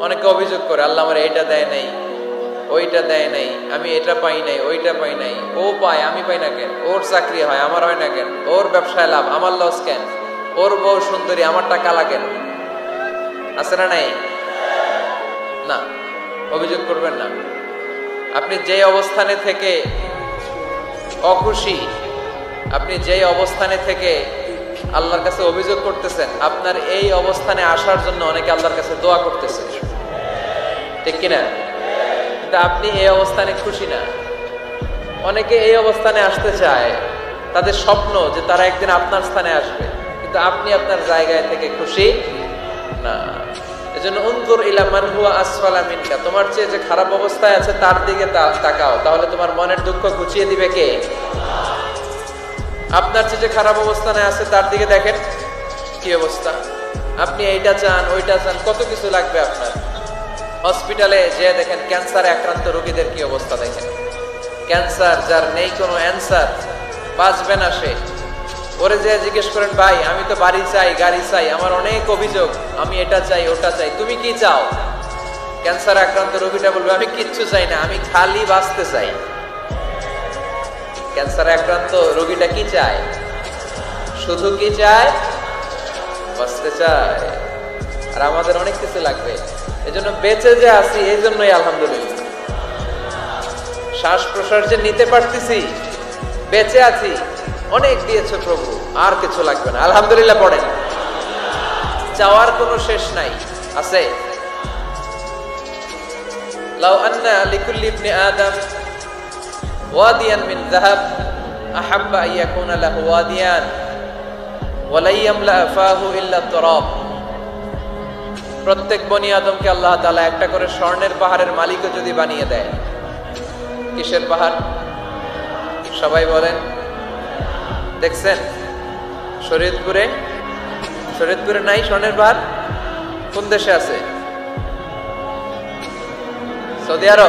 অনেকে অভিযোগ করে আল্লাহ আমার এইটা দেয় নাই, ওইটা দেয় নাই, আমি এটা পাই নাই, ওইটা পাই নাই। ও পায়, আমি পাই না কেন? ওর চাকরি হয়, আমার হয় না কেন? ওর ব্যবসায় লাভ, আমার লস কেন? ওর বউ সুন্দরী, আমার টাকা লাগেন? আছে না নাই? না, অভিযোগ করবেন না। আপনি যে অবস্থানে থেকে অখুশি, আপনি যে অবস্থানে থেকে আল্লাহর কাছে অভিযোগ করতেছেন, আপনার এই অবস্থানে আসার জন্য অনেকে আল্লাহর কাছে দোয়া করতেছে, ঠিক কিনা? কিন্তু আপনি এই অবস্থানে খুশি না। অনেকে এই অবস্থানে আসতে চায়, তাদের স্বপ্ন যে তারা একদিন আপনার স্থানে আসবে, কিন্তু আপনি আপনার জায়গায় থেকে খুশি না। এজন্য উনজুর ইলা মান হুয়া আসফালা মিনকা, তোমার চেয়ে যে খারাপ অবস্থায় আছে তার দিকে তাকাও, তাহলে তোমার মনের দুঃখ ঘুচিয়ে দিবে কে? আপনার চেয়ে যে খারাপ অবস্থানে আছে তার দিকে দেখেন কি অবস্থা। আপনি এইটা চান, ওইটা চান, কত কিছু লাগবে আপনার। হসপিটালে যে দেখেন ক্যান্সারে আক্রান্ত রোগীদের কি অবস্থা দেখেন। ক্যান্সার যার নেই কোনো অ্যান্সার, বাঁচবে না সে। ওরে যে জিজ্ঞেস করেন, ভাই আমি তো বাড়ি চাই, গাড়ি চাই, আমার অনেক অভিযোগ, আমি এটা চাই, ওটা চাই, তুমি কি চাও? ক্যান্সার আক্রান্ত রোগীটা বলবে, আমি কিচ্ছু চাই না, আমি খালি বাঁচতে চাই। ক্যান্সার আক্রান্ত রোগীটা কি চায়? শুধু কি চায়? বাঁচতে চায়। আর আমাদের অনেক কিছু লাগবে। এজন্য বেঁচে যে আছি, এই জন্যই আলহামদুলিল্লাহ। শ্বাস প্রশ্বাস যে নিতে পারতেছি, বেঁচে আছি, অনেক দিয়েছে প্রভু, আর কিছু লাগবে না, আলহামদুলিল্লাহ পড়েন। চাওয়ার কোনো শেষ নাই, আছে? লাউ আন্না লিকুল্লি ইবনি আদম ওয়াদিয়ান মিন যাহাব আহাব্বা আন ইয়াকুনা লাহু ওয়াদিয়ান ওয়া লা ইয়ামলা ফাহু ইল্লা তুরাব। প্রত্যেক বনি আদমকে আল্লাহ তাআলা একটা করে স্বর্ণের পাহাড়ের মালিকও যদি বানিয়ে দেয়। কিসের পাহাড়? সবাই বলেন। দেখছেন শরীয়তপুরে? শরীয়তপুরে নাই স্বর্ণের পাহাড়? কোন দেশে আছে? সৌদি আরব।